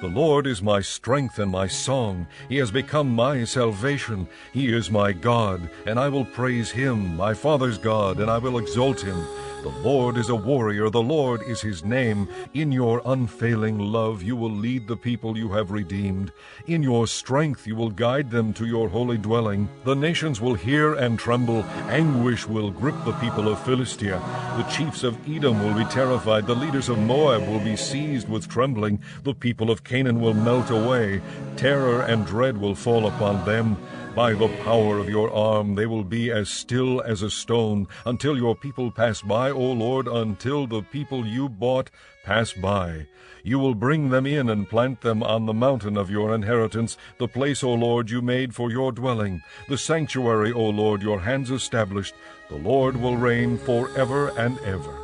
The Lord is my strength and my song. He has become my salvation. He is my God, and I will praise him, my father's God, and I will exalt him. The Lord is a warrior, the Lord is his name. In your unfailing love you will lead the people you have redeemed. In your strength you will guide them to your holy dwelling. The nations will hear and tremble. Anguish will grip the people of Philistia. The chiefs of Edom will be terrified. The leaders of Moab will be seized with trembling. The people of Canaan will melt away. Terror and dread will fall upon them. By the power of your arm they will be as still as a stone, until your people pass by, O Lord, until the people you bought pass by. You will bring them in and plant them on the mountain of your inheritance, the place, O Lord, you made for your dwelling, the sanctuary, O Lord, your hands established. The Lord will reign forever and ever.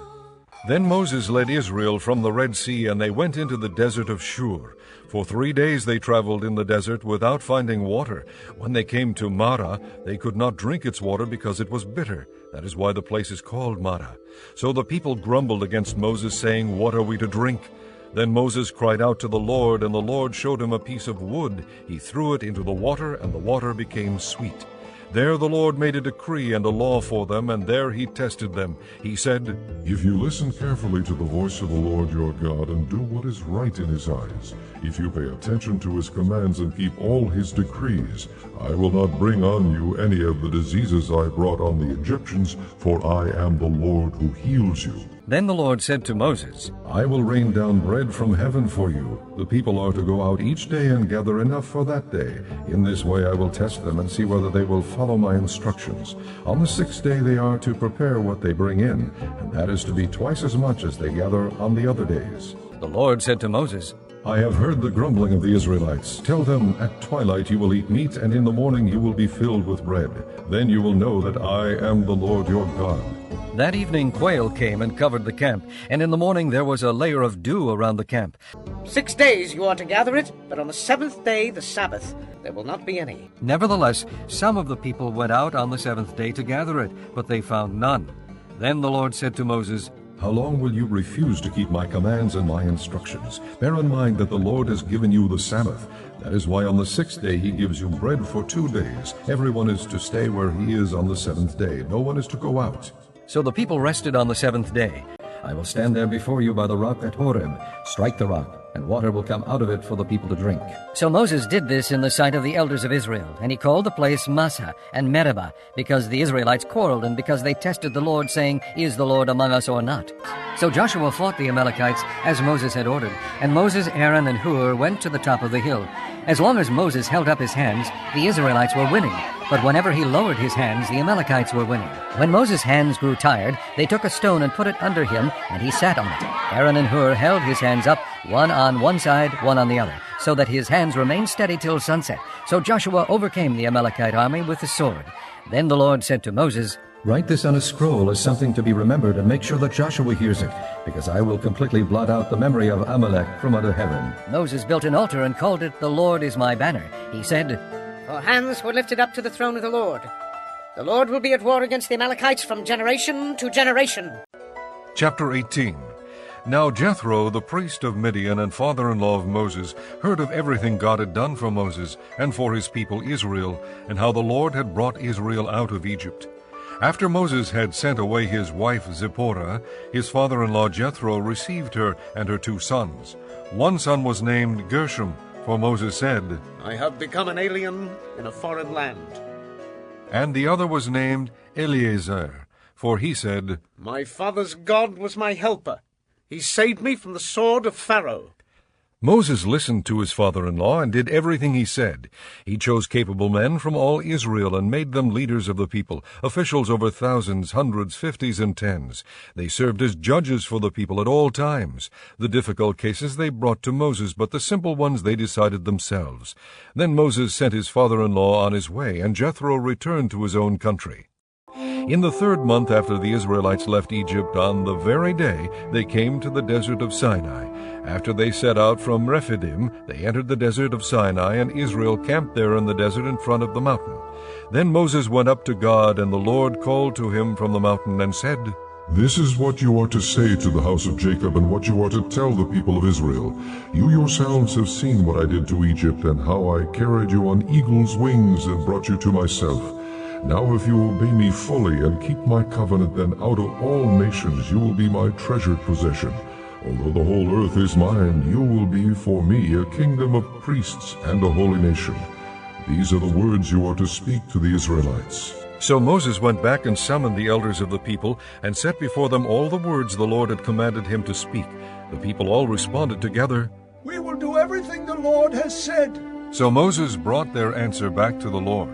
Then Moses led Israel from the Red Sea, and they went into the desert of Shur. For 3 days they traveled in the desert without finding water. When they came to Marah, they could not drink its water because it was bitter. That is why the place is called Marah. So the people grumbled against Moses, saying, "What are we to drink?" Then Moses cried out to the Lord, and the Lord showed him a piece of wood. He threw it into the water, and the water became sweet. There the Lord made a decree and a law for them, and there he tested them. He said, "If you listen carefully to the voice of the Lord your God and do what is right in his eyes, if you pay attention to his commands and keep all his decrees, I will not bring on you any of the diseases I brought on the Egyptians, for I am the Lord who heals you." Then the Lord said to Moses, "I will rain down bread from heaven for you. The people are to go out each day and gather enough for that day. In this way I will test them and see whether they will follow my instructions. On the 6th day they are to prepare what they bring in, and that is to be twice as much as they gather on the other days." The Lord said to Moses, "I have heard the grumbling of the Israelites. Tell them, at twilight you will eat meat, and in the morning you will be filled with bread. Then you will know that I am the Lord your God." That evening quail came and covered the camp, and in the morning there was a layer of dew around the camp. 6 days you are to gather it, but on the 7th day, the Sabbath, there will not be any. Nevertheless, some of the people went out on the 7th day to gather it, but they found none. Then the Lord said to Moses, "How long will you refuse to keep my commands and my instructions? Bear in mind that the Lord has given you the Sabbath. That is why on the 6th day he gives you bread for 2 days. Everyone is to stay where he is on the 7th day. No one is to go out." So the people rested on the 7th day. "I will stand there before you by the rock at Horeb. Strike the rock, and water will come out of it for the people to drink." So Moses did this in the sight of the elders of Israel, and he called the place Massah and Meribah, because the Israelites quarreled, and because they tested the Lord, saying, "Is the Lord among us or not?" So Joshua fought the Amalekites, as Moses had ordered, and Moses, Aaron, and Hur went to the top of the hill. As long as Moses held up his hands, the Israelites were winning, but whenever he lowered his hands, the Amalekites were winning. When Moses' hands grew tired, they took a stone and put it under him, and he sat on it. Aaron and Hur held his hands up, one on one side, one on the other, so that his hands remained steady till sunset. So Joshua overcame the Amalekite army with the sword. Then the Lord said to Moses, "Write this on a scroll as something to be remembered, and make sure that Joshua hears it, because I will completely blot out the memory of Amalek from under heaven." Moses built an altar and called it, "The Lord is my banner." He said, For hands were lifted up to the throne of the Lord. The Lord will be at war against the Amalekites from generation to generation. Chapter 18. Now Jethro, the priest of Midian and father-in-law of Moses, heard of everything God had done for Moses and for his people Israel, and how the Lord had brought Israel out of Egypt. After Moses had sent away his wife Zipporah, his father-in-law Jethro received her and her 2 sons. One son was named Gershom, for Moses said, "I have become an alien in a foreign land." And the other was named Eleazar, for he said, "My father's God was my helper. He saved me from the sword of Pharaoh." Moses listened to his father-in-law and did everything he said. He chose capable men from all Israel and made them leaders of the people, officials over thousands, hundreds, 50s, and 10s. They served as judges for the people at all times. The difficult cases they brought to Moses, but the simple ones they decided themselves. Then Moses sent his father-in-law on his way, and Jethro returned to his own country. In the 3rd month after the Israelites left Egypt, on the very day they came to the desert of Sinai. After they set out from Rephidim, they entered the desert of Sinai, and Israel camped there in the desert in front of the mountain. Then Moses went up to God, and the Lord called to him from the mountain and said, This is what you are to say to the house of Jacob, and what you are to tell the people of Israel. You yourselves have seen what I did to Egypt, and how I carried you on eagle's wings and brought you to myself. Now if you obey me fully and keep my covenant, then out of all nations you will be my treasured possession. Although the whole earth is mine, you will be for me a kingdom of priests and a holy nation. These are the words you are to speak to the Israelites. So Moses went back and summoned the elders of the people, and set before them all the words the Lord had commanded him to speak. The people all responded together, "We will do everything the Lord has said." So Moses brought their answer back to the Lord.